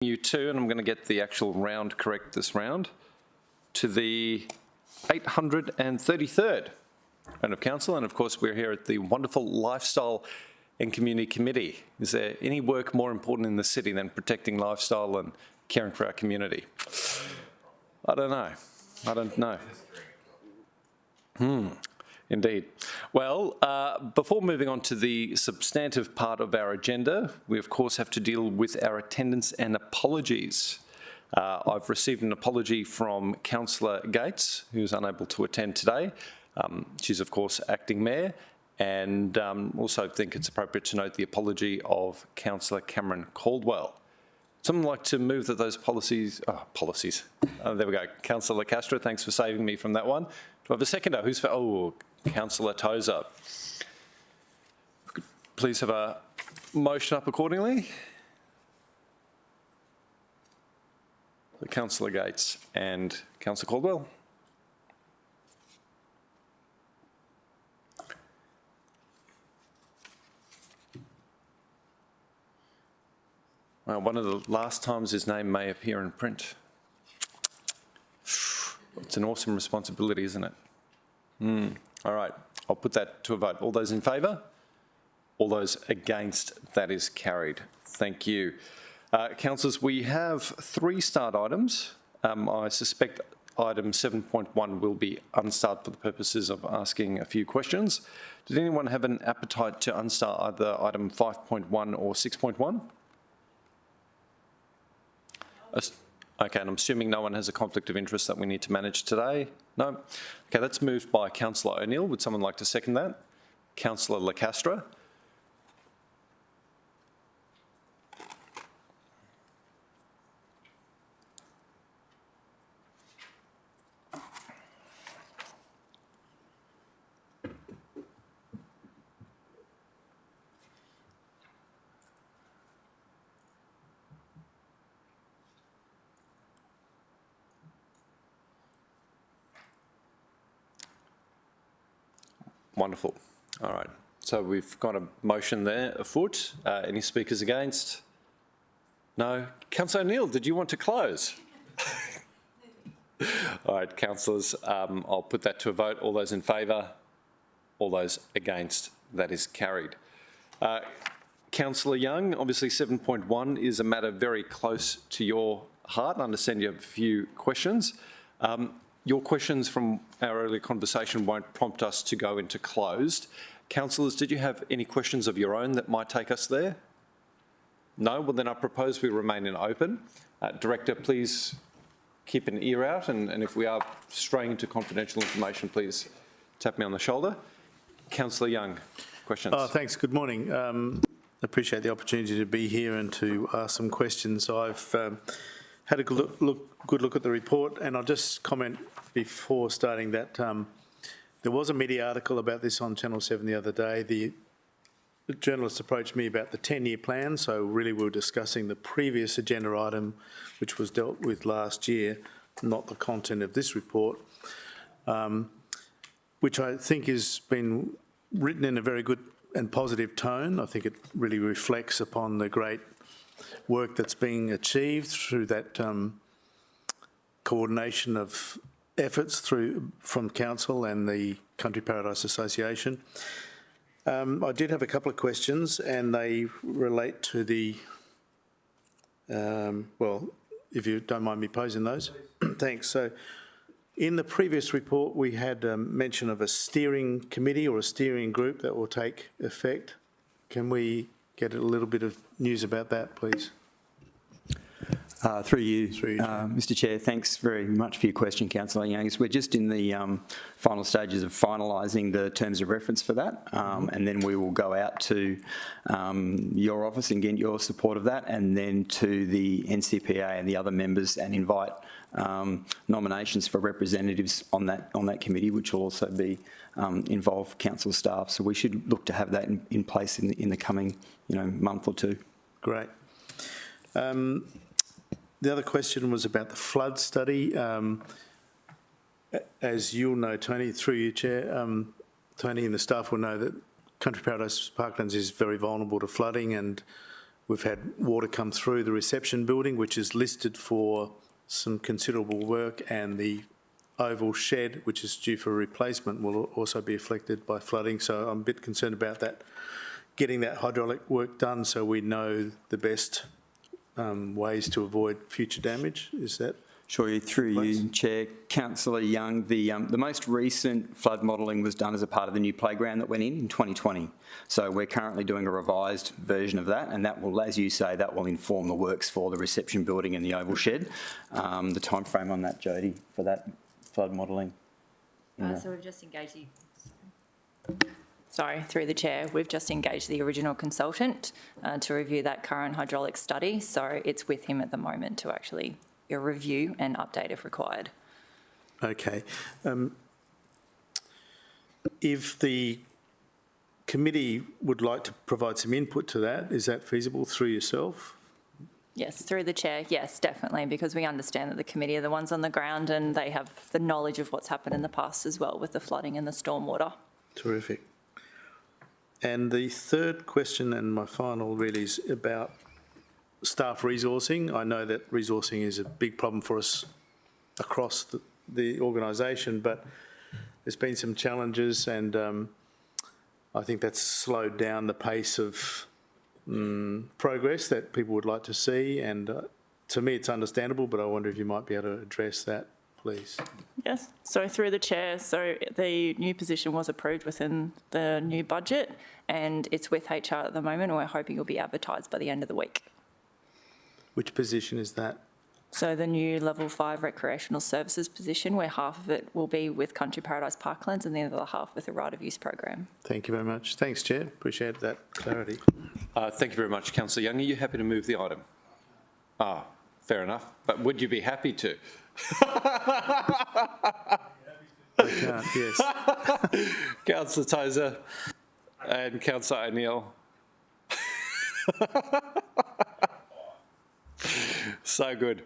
you to, and I'm going to get the actual round correct this round, to the 833rd round of council. And of course, we're here at the wonderful Lifestyle and Community Committee. Is there any work more important in the city than protecting lifestyle and caring for our community? I don't know. Indeed. Well, before moving on to the substantive part of our agenda, we of course have to deal with our attendance and apologies. I've received an apology from Councillor Gates, who's unable to attend today. She's of course acting mayor, and also think it's appropriate to note the apology of Councillor Cameron Caldwell. Someone like to move that those policies. There we go. Councillor Castro, thanks for saving me from that one. Do I have a seconder? Who's for? Oh, Councillor Tozer. Please have a motion up accordingly. Councillor Gates and Councillor Caldwell. Well, one of the last times his name may appear in print. It's an awesome responsibility, isn't it? All right, I'll put that to a vote. All those in favour? All those against? That is carried. Thank you. Councillors, we have 3 start items. I suspect item 7.1 will be unstarred for the purposes of asking a few questions. Did anyone have an appetite to unstart either item 5.1 or 6.1? Okay, and I'm assuming no one has a conflict of interest that we need to manage today? No? Okay, that's moved by Councillor O'Neill. Would someone like to second that? Councillor Lacastre. Wonderful. All right. So we've got a motion there afoot. Any speakers against? No? Councillor O'Neill, did you want to close? All right, councillors, I'll put that to a vote. All those in favour? All those against? That is carried. Councillor Young, obviously 7.1 is a matter very close to your heart. I understand you have a few questions. Your questions from our earlier conversation won't prompt us to go into closed. Councillors, did you have any questions of your own that might take us there? No? Well, then I propose we remain in open. Director, please keep an ear out, and if we are straying into confidential information, please tap me on the shoulder. Councillor Young, questions? Thanks. Good morning. Appreciate the opportunity to be here and to ask some questions. I've had a good look at the report, and I'll just comment before starting that there was a media article about this on Channel 7 the other day. The journalist approached me about the 10-year plan, so really we were discussing the previous agenda item, which was dealt with last year, not the content of this report, which I think has been written in a very good and positive tone. I think it really reflects upon the great work that's being achieved through that coordination of efforts from Council and the Country Paradise Association. I did have a couple of questions, and they relate to the, well, if you don't mind me posing those. Thanks. So in the previous report, we had mention of a steering committee or a steering group that will take effect. Can we get a little bit of news about that, please? Through you, Mr Chair, thanks very much for your question, Councillor Young. We're just in the final stages of finalising the terms of reference for that, and then we will go out to your office and get your support of that, and then to the NCPA and the other members, and invite nominations for representatives on that committee, which will also be involve council staff. So we should look to have that in place in the coming month or two. Great. The other question was about the flood study. As you'll know, Tony, through you, Chair, Tony and the staff will know that Country Paradise Parklands is very vulnerable to flooding, and We've had water come through the reception building, which is listed for some considerable work, and the oval shed, which is due for replacement, will also be affected by flooding. So I'm a bit concerned about that, getting that hydraulic work done so we know the best ways to avoid future damage. Is that? Sure, through you, Chair. Councillor Young, the most recent flood modelling was done as a part of the new playground that went in 2020. So we're currently doing a revised version of that, and that will, as you say, that will inform the works for the reception building and the oval shed. The timeframe on that, Jodie, for that flood modelling? So we've just engaged through the chair, we've just engaged the original consultant to review that current hydraulic study. So it's with him at the moment to actually review and update if required. Okay. If the committee would like to provide some input to that, is that feasible through yourself? Yes, through the chair, yes, definitely, because we understand that the committee are the ones on the ground and they have the knowledge of what's happened in the past as well with the flooding and the stormwater. Terrific. And the third question, and my final really, is about staff resourcing. I know that resourcing is a big problem for us across the organisation, but there's been some challenges, and I think that's slowed down the pace of progress that people would like to see. And to me, it's understandable, but I wonder if you might be able to address that, please. Yes, so through the chair, so the new position was approved within the new budget and it's with HR at the moment, and we're hoping it will be advertised by the end of the week. Which position is that? So the new level 5 recreational services position, where half of it will be with Country Paradise Parklands and the other half with the right of use program. Thank you very much. Thanks, Chair. Appreciate that clarity. Thank you very much, Councillor Young. Are you happy to move the item? Fair enough. But would you be happy to? Yes. Councillor Tozer and Councillor O'Neill. So good.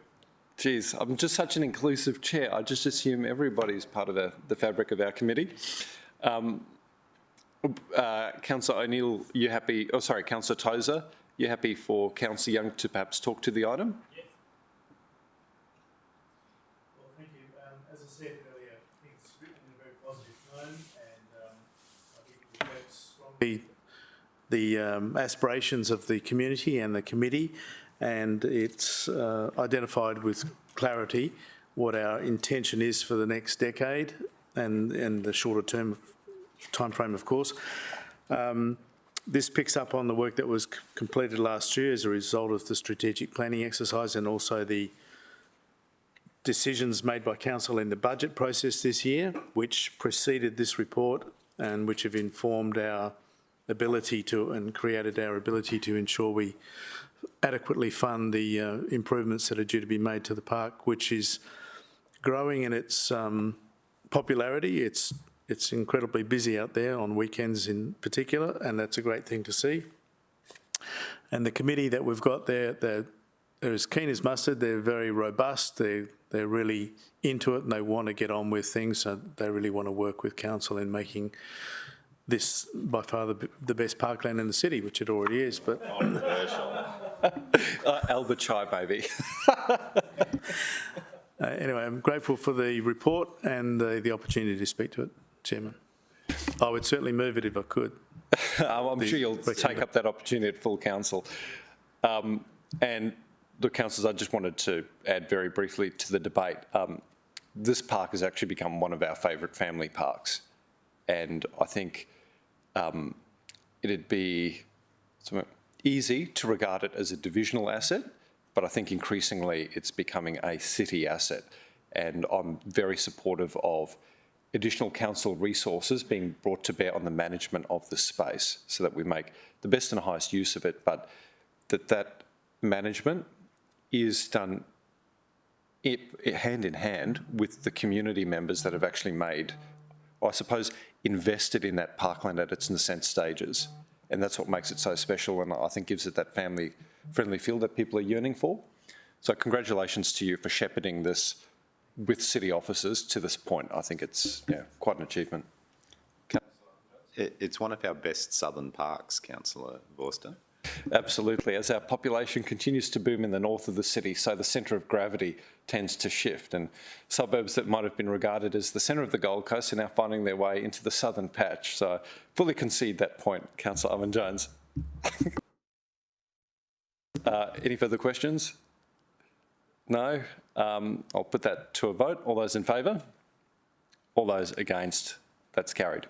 Geez, I'm just such an inclusive chair. I just assume everybody's part of the fabric of our committee. Councillor O'Neill, you happy? Oh, sorry, Councillor Tozer, you happy for Councillor Young to perhaps talk to the item? Yes. Well, thank you. As I said earlier, I think it's written in a very positive tone, and I think it reflects strongly the aspirations of the community and the committee, and it's identified with clarity what our intention is for the next decade and the shorter term timeframe, of course. This picks up on the work that was completed last year as a result of the strategic planning exercise and also the decisions made by Council in the budget process this year, which preceded this report and which have informed our ability to and created our ability to ensure we adequately fund the improvements that are due to be made to the park, which is growing in its popularity. It's incredibly busy out there on weekends in particular, and that's a great thing to see. And the committee that we've got there, they're as keen as mustard. They're very robust. They're really into it, and they want to get on with things. So they really want to work with council in making this by far the best parkland in the city, which it already is. But Albert Chai, baby. Anyway, I'm grateful for the report and the opportunity to speak to it, Chairman. I would certainly move it if I could. I'm sure you'll take up that opportunity at full council. And the councillors, I just wanted to add very briefly to the debate. This park has actually become one of our favourite family parks. And I think it'd be easy to regard it as a divisional asset, but I think increasingly it's becoming a city asset. And I'm very supportive of additional council resources being brought to bear on the management of the space so that we make the best and highest use of it, but that management is done hand in hand with the community members that have actually made, I suppose, invested in that parkland at its nascent stages. And that's what makes it so special, and I think gives it that family-friendly feel that people are yearning for. So congratulations to you for shepherding this with city officers to this point. I think it's quite an achievement. It's one of our best southern parks, Councillor Vorster. Absolutely. As our population continues to boom in the north of the city, so the centre of gravity tends to shift, and suburbs that might have been regarded as the centre of the Gold Coast are now finding their way into the southern patch. So I fully concede that point, Councillor Owen-Jones. Any further questions? No? I'll put that to a vote. All those in favour? All those against? That's carried.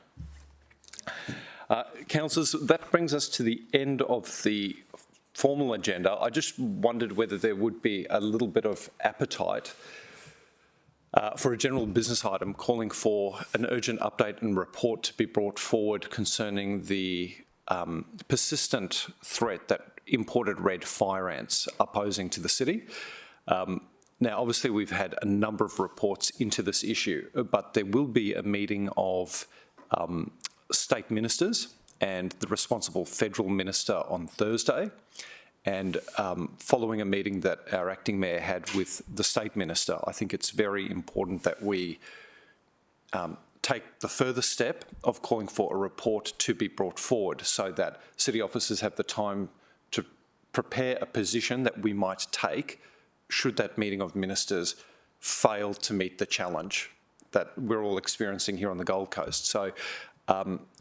Councillors, that brings us to the end of the formal agenda. I just wondered whether there would be a little bit of appetite for a general business item calling for an urgent update and report to be brought forward concerning the persistent threat that imported red fire ants are posing to the city. Now, obviously, we've had a number of reports into this issue, but there will be a meeting of state ministers and the responsible federal minister on Thursday, and following a meeting that our acting mayor had with the state minister, I think it's very important that we take the further step of calling for a report to be brought forward so that city officers have the time to prepare a position that we might take should that meeting of ministers fail to meet the challenge that we're all experiencing here on the Gold Coast. So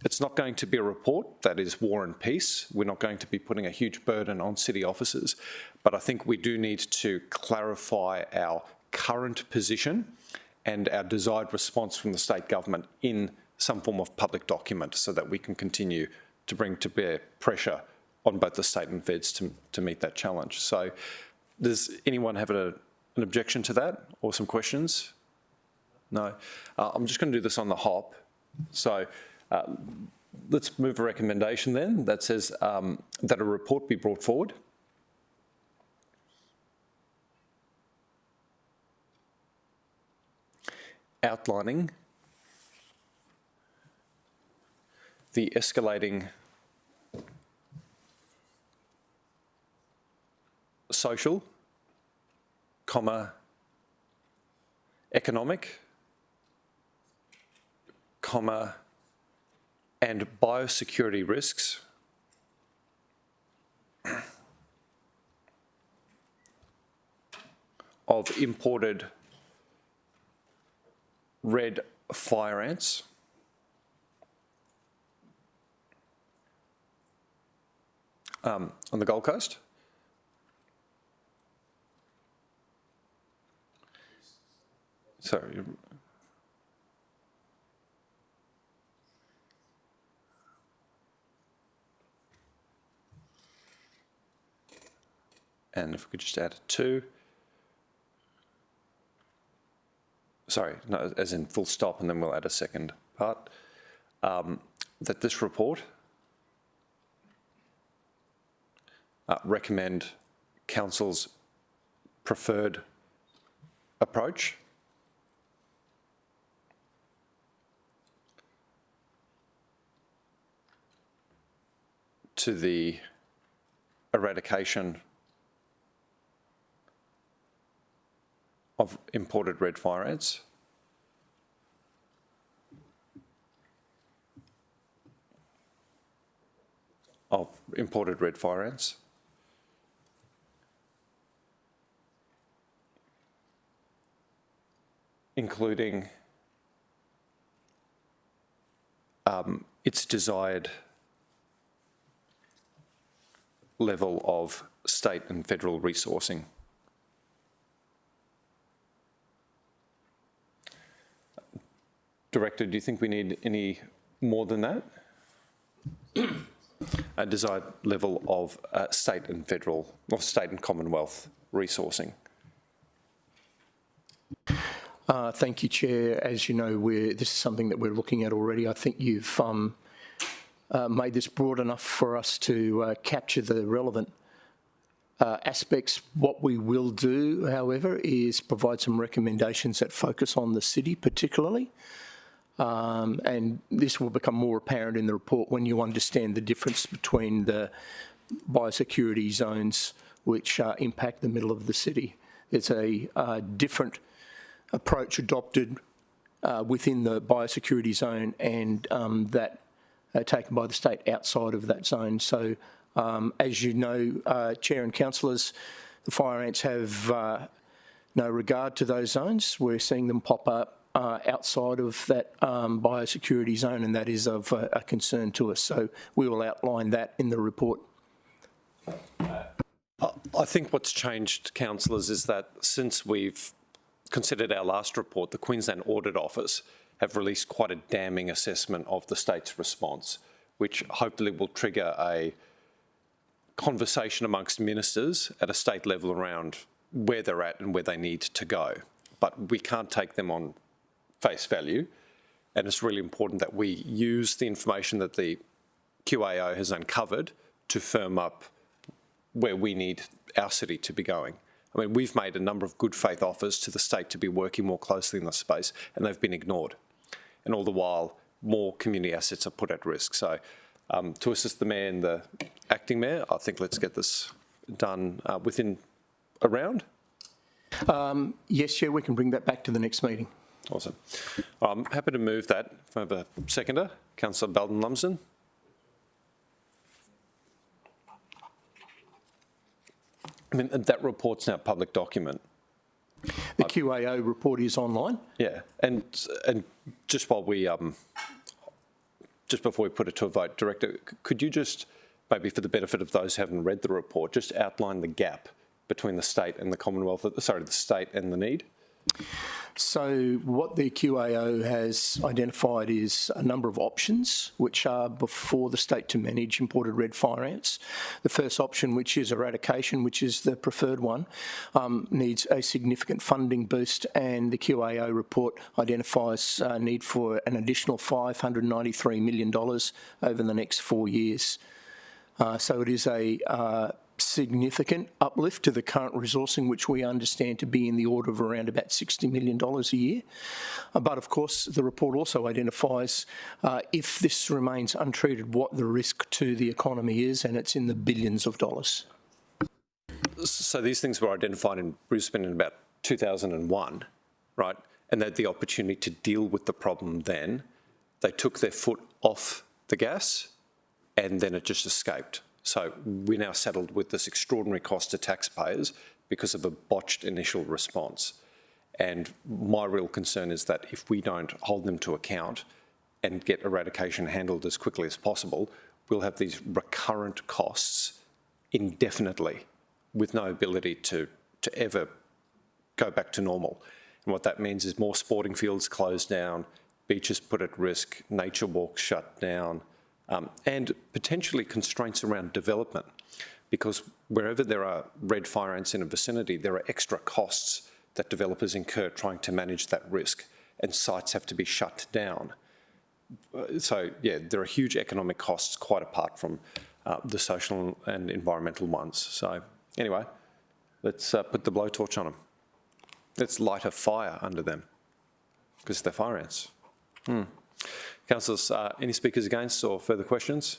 it's not going to be a report that is war and peace. We're not going to be putting a huge burden on city officers, but I think we do need to clarify our current position and our desired response from the state government in some form of public document so that we can continue to bring to bear pressure on both the state and feds to meet that challenge. So does anyone have an objection to that or some questions? No. I'm just going to do this on the hop. So let's move a recommendation then that says that a report be brought forward. Outlining the escalating social, economic, and biosecurity risks of imported red fire ants on the Gold Coast. Sorry. And if we could just add a 2. Sorry, no, as in full stop, and then we'll add a second part. That this report recommend council's preferred approach to the eradication of imported red fire ants. Including its desired level of state and federal resourcing. Director, do you think we need any more than that? A desired level of state and federal, or state and Commonwealth resourcing. Thank you, Chair. As you know, this is something that we're looking at already. I think you've made this broad enough for us to capture the relevant aspects. What we will do, however, is provide some recommendations that focus on the city particularly. And this will become more apparent in the report when you understand the difference between the biosecurity zones which impact the middle of the city. It's a different approach adopted within the biosecurity zone and that taken by the state outside of that zone. So As you know, Chair and councillors, the fire ants have no regard to those zones. We're seeing them pop up outside of that biosecurity zone, and that is of a concern to us. So we will outline that in the report. I think what's changed, councillors, is that since we've considered our last report, the Queensland Audit Office have released quite a damning assessment of the state's response, which hopefully will trigger a conversation amongst ministers at a state level around where they're at and where they need to go. But we can't take them on face value, and it's really important that we use the information that the QAO has uncovered to firm up where we need our city to be going. I mean, we've made a number of good faith offers to the state to be working more closely in this space, and they've been ignored. And all the while, more community assets are put at risk. So to assist the Mayor and the Acting Mayor, I think let's get this done within a round. Yes, Chair, we can bring that back to the next meeting. Awesome. I'm happy to move that. If I have a seconder, Councillor Belden-Lumsden. I mean, that report's now a public document. The QAO report is online. Yeah, and just while we, just before we put it to a vote, Director, could you just, maybe for the benefit of those who haven't read the report, just outline the gap between the state and the Commonwealth, sorry, the state and the need? So what the QAO has identified is a number of options which are before the state to manage imported red fire ants. The first option, which is eradication, which is the preferred one, needs a significant funding boost, and the QAO report identifies a need for an additional $593 million over the next 4 years. So it is a significant uplift to the current resourcing, which we understand to be in the order of around about $60 million a year. But of course, the report also identifies if this remains untreated, what the risk to the economy is, and it's in the billions of dollars. So these things were identified in Brisbane in about 2001, right? And they had the opportunity to deal with the problem then. They took their foot off the gas, and then it just escaped. So we're now saddled with this extraordinary cost to taxpayers because of a botched initial response. And my real concern is that if we don't hold them to account and get eradication handled as quickly as possible, we'll have these recurrent costs indefinitely with no ability to ever go back to normal. And what that means is more sporting fields closed down, beaches put at risk, nature walks shut down, and potentially constraints around development, because wherever there are red fire ants in a vicinity, there are extra costs that developers incur trying to manage that risk, and sites have to be shut down. So, yeah, there are huge economic costs quite apart from the social and environmental ones. So, anyway, let's put the blowtorch on them. Let's light a fire under them, because they're fire ants. Councillors, any speakers against or further questions?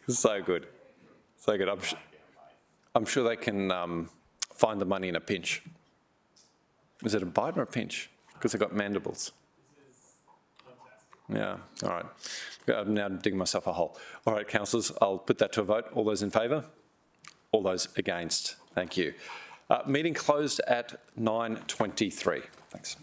So good. So good. I'm sure they can find the money in a pinch. Is it a bite or a pinch? Because they've got mandibles. Yeah, all right. I'm now digging myself a hole. All right, councillors, I'll put that to a vote. All those in favour? All those against? Thank you. Meeting closed at 9:23. Thanks.